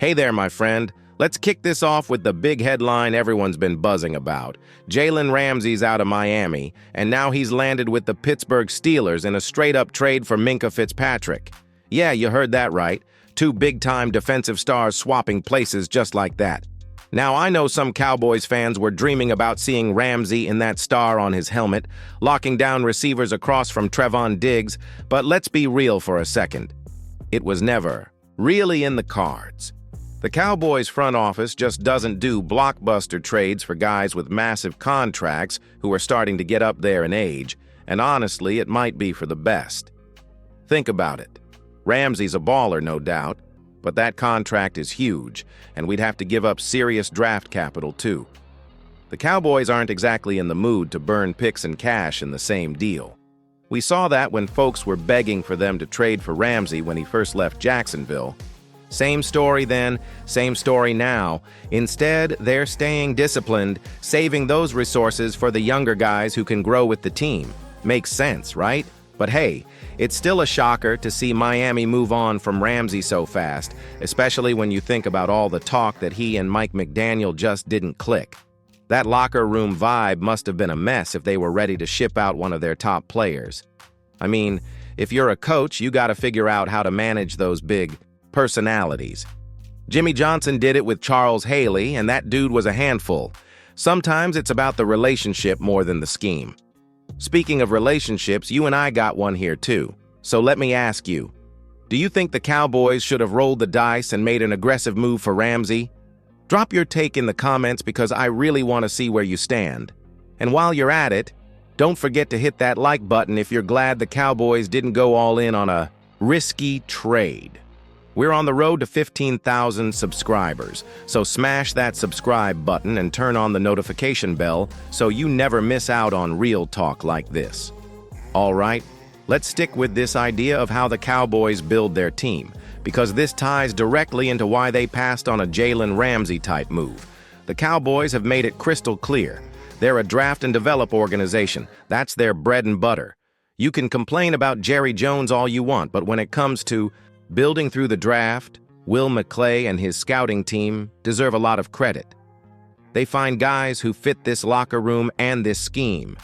Hey there, my friend. Let's kick this off with the big headline everyone's been buzzing about. Jaylen Ramsay's out of Miami, and now he's landed with the Pittsburgh Steelers in a straight-up trade for Minkah Fitzpatrick. Yeah, you heard that right. Two big-time defensive stars swapping places just like that. Now, I know some Cowboys fans were dreaming about seeing Ramsay in that star on his helmet, locking down receivers across from Trevon Diggs, but let's be real for a second. It was never really in the cards. The Cowboys front office just doesn't do blockbuster trades for guys with massive contracts who are starting to get up there in age, and honestly, it might be for the best. Think about it. Ramsay's a baller, no doubt, but that contract is huge, and we'd have to give up serious draft capital, too. The Cowboys aren't exactly in the mood to burn picks and cash in the same deal. We saw that when folks were begging for them to trade for Ramsay when he first left Jacksonville. Same story then, same story now. Instead, they're staying disciplined, saving those resources for the younger guys who can grow with the team. Makes sense, right? But hey, it's still a shocker to see Miami move on from Ramsay so fast, especially when you think about all the talk that he and Mike McDaniel just didn't click. That locker room vibe must have been a mess if they were ready to ship out one of their top players. I mean, if you're a coach, you gotta figure out how to manage those big personalities. Jimmy Johnson did it with Charles Haley, and that dude was a handful. Sometimes it's about the relationship more than the scheme. Speaking of relationships, you and I got one here too. So let me ask you, do you think the Cowboys should have rolled the dice and made an aggressive move for Ramsay? Drop your take in the comments because I really want to see where you stand. And while you're at it, don't forget to hit that like button if you're glad the Cowboys didn't go all in on a risky trade. We're on the road to 15,000 subscribers, so smash that subscribe button and turn on the notification bell so you never miss out on real talk like this. All right, let's stick with this idea of how the Cowboys build their team, because this ties directly into why they passed on a Jaylen Ramsay type move. The Cowboys have made it crystal clear. They're a draft and develop organization. That's their bread and butter. You can complain about Jerry Jones all you want, but when it comes to building through the draft, Will McClay and his scouting team deserve a lot of credit. They find guys who fit this locker room and this scheme.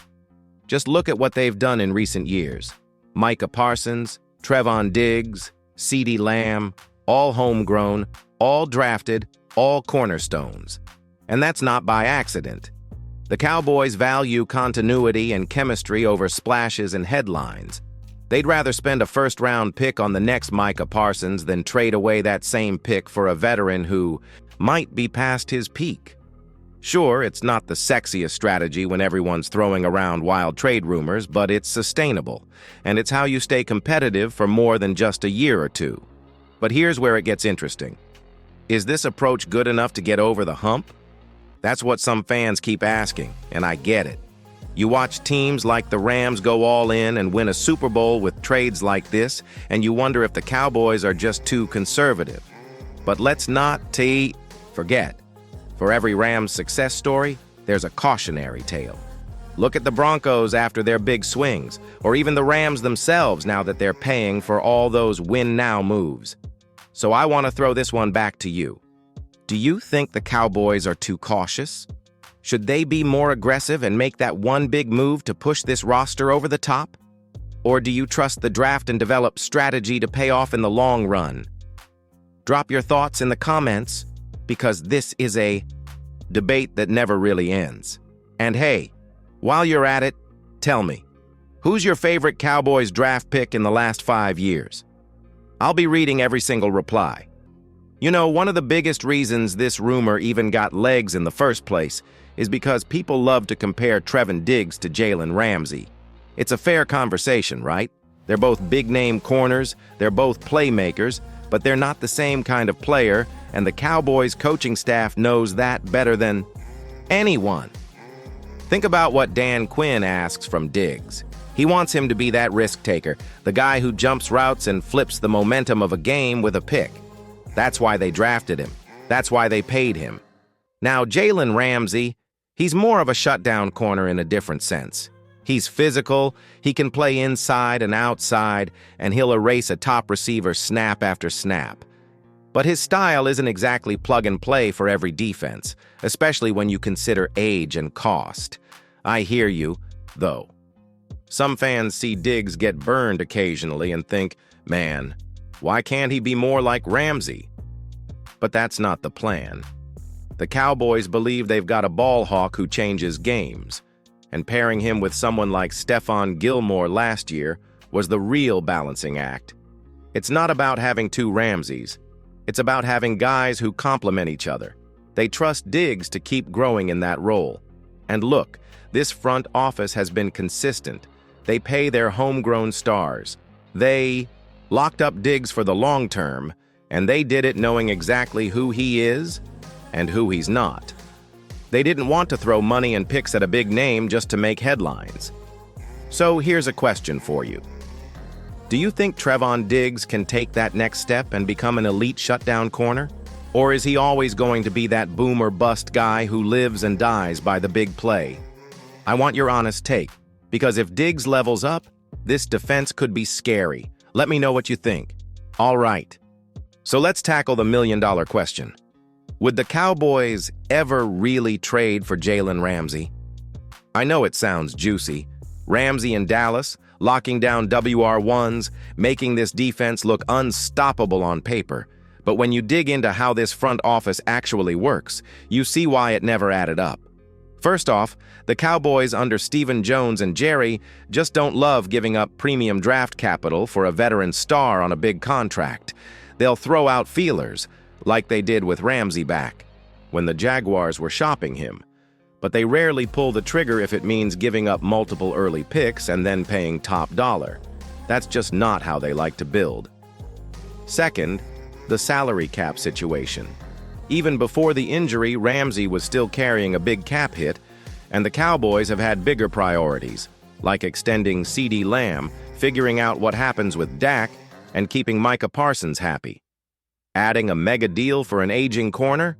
Just look at what they've done in recent years. Micah Parsons, Trevon Diggs, CeeDee Lamb, all homegrown, all drafted, all cornerstones. And that's not by accident. The Cowboys value continuity and chemistry over splashes and headlines. They'd rather spend a first-round pick on the next Micah Parsons than trade away that same pick for a veteran who might be past his peak. Sure, it's not the sexiest strategy when everyone's throwing around wild trade rumors, but it's sustainable, and it's how you stay competitive for more than just a year or two. But here's where it gets interesting. Is this approach good enough to get over the hump? That's what some fans keep asking, and I get it. You watch teams like the Rams go all in and win a Super Bowl with trades like this, and you wonder if the Cowboys are just too conservative. But let's not forget. For every Rams success story, there's a cautionary tale. Look at the Broncos after their big swings, or even the Rams themselves now that they're paying for all those win-now moves. So I want to throw this one back to you. Do you think the Cowboys are too cautious? Should they be more aggressive and make that one big move to push this roster over the top? Or do you trust the draft and develop strategy to pay off in the long run? Drop your thoughts in the comments, because this is a debate that never really ends. And hey, while you're at it, tell me, who's your favorite Cowboys draft pick in the last 5 years? I'll be reading every single reply. You know, one of the biggest reasons this rumor even got legs in the first place is because people love to compare Trevon Diggs to Jaylen Ramsay. It's a fair conversation, right? They're both big-name corners, they're both playmakers, but they're not the same kind of player, and the Cowboys coaching staff knows that better than anyone. Think about what Dan Quinn asks from Diggs. He wants him to be that risk-taker, the guy who jumps routes and flips the momentum of a game with a pick. That's why they drafted him. That's why they paid him. Now, Jaylen Ramsay, he's more of a shutdown corner in a different sense. He's physical, he can play inside and outside, and he'll erase a top receiver snap after snap. But his style isn't exactly plug and play for every defense, especially when you consider age and cost. I hear you, though. Some fans see Diggs get burned occasionally and think, man, why can't he be more like Ramsay? But that's not the plan. The Cowboys believe they've got a ball hawk who changes games, and pairing him with someone like Stephon Gilmore last year was the real balancing act. It's not about having two Ramsays. It's about having guys who complement each other. They trust Diggs to keep growing in that role. And look, this front office has been consistent. They pay their homegrown stars. They locked up Diggs for the long term, and they did it knowing exactly who he is and who he's not. They didn't want to throw money and picks at a big name just to make headlines. So here's a question for you. Do you think Trevon Diggs can take that next step and become an elite shutdown corner? Or is he always going to be that boom or bust guy who lives and dies by the big play? I want your honest take, because if Diggs levels up, this defense could be scary. Let me know what you think. All right, so let's tackle the million-dollar question. Would the Cowboys ever really trade for Jaylen Ramsay? I know it sounds juicy. Ramsay in Dallas, locking down WR1s, making this defense look unstoppable on paper. But when you dig into how this front office actually works, you see why it never added up. First off, the Cowboys under Stephen Jones and Jerry just don't love giving up premium draft capital for a veteran star on a big contract. They'll throw out feelers, like they did with Ramsay back, when the Jaguars were shopping him. But they rarely pull the trigger if it means giving up multiple early picks and then paying top dollar. That's just not how they like to build. Second, the salary cap situation. Even before the injury, Ramsay was still carrying a big cap hit, and the Cowboys have had bigger priorities, like extending CeeDee Lamb, figuring out what happens with Dak, and keeping Micah Parsons happy. Adding a mega deal for an aging corner?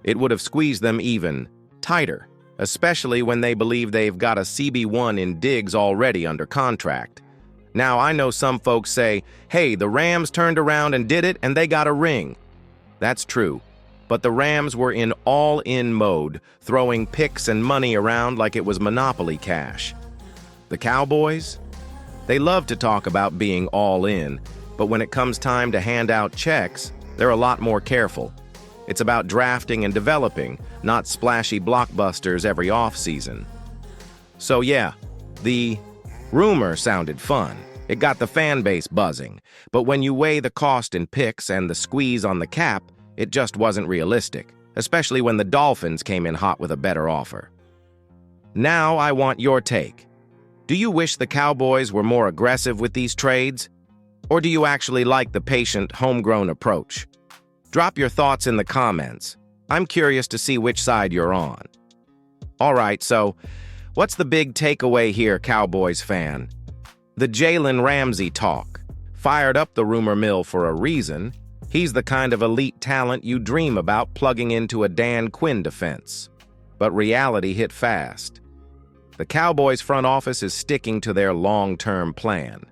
It would have squeezed them even tighter, especially when they believe they've got a CB1 in Diggs already under contract. Now, I know some folks say, hey, the Rams turned around and did it and they got a ring. That's true, but the Rams were in all-in mode, throwing picks and money around like it was Monopoly cash. The Cowboys? They love to talk about being all in, but when it comes time to hand out checks, they're a lot more careful. It's about drafting and developing, not splashy blockbusters every offseason. So yeah, the rumor sounded fun. It got the fan base buzzing. But when you weigh the cost in picks and the squeeze on the cap, it just wasn't realistic, especially when the Dolphins came in hot with a better offer. Now I want your take. Do you wish the Cowboys were more aggressive with these trades? Or do you actually like the patient, homegrown approach? Drop your thoughts in the comments. I'm curious to see which side you're on. All right, so what's the big takeaway here, Cowboys fan? The Jaylen Ramsay talk fired up the rumor mill for a reason. He's the kind of elite talent you dream about plugging into a Dan Quinn defense. But reality hit fast. The Cowboys front office is sticking to their long-term plan.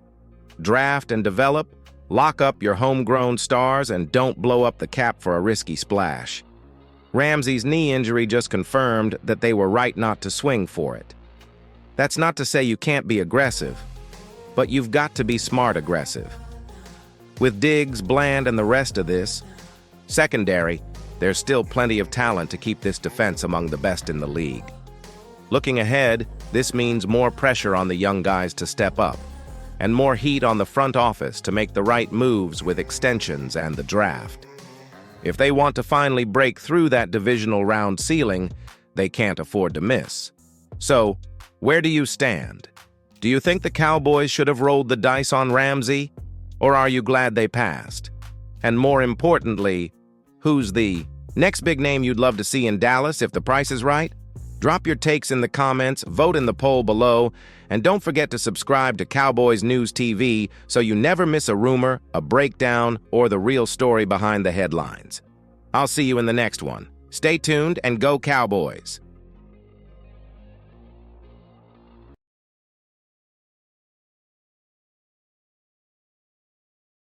Draft and develop, lock up your homegrown stars, and don't blow up the cap for a risky splash. Ramsay's knee injury just confirmed that they were right not to swing for it. That's not to say you can't be aggressive, but you've got to be smart aggressive. With Diggs, Bland, and the rest of this secondary, there's still plenty of talent to keep this defense among the best in the league. Looking ahead, this means more pressure on the young guys to step up, and more heat on the front office to make the right moves with extensions and the draft. If they want to finally break through that divisional round ceiling, they can't afford to miss. So, where do you stand? Do you think the Cowboys should have rolled the dice on Ramsay? Or are you glad they passed? And more importantly, who's the next big name you'd love to see in Dallas if the price is right? Drop your takes in the comments, vote in the poll below, and don't forget to subscribe to Cowboys News TV so you never miss a rumor, a breakdown, or the real story behind the headlines. I'll see you in the next one. Stay tuned and go Cowboys!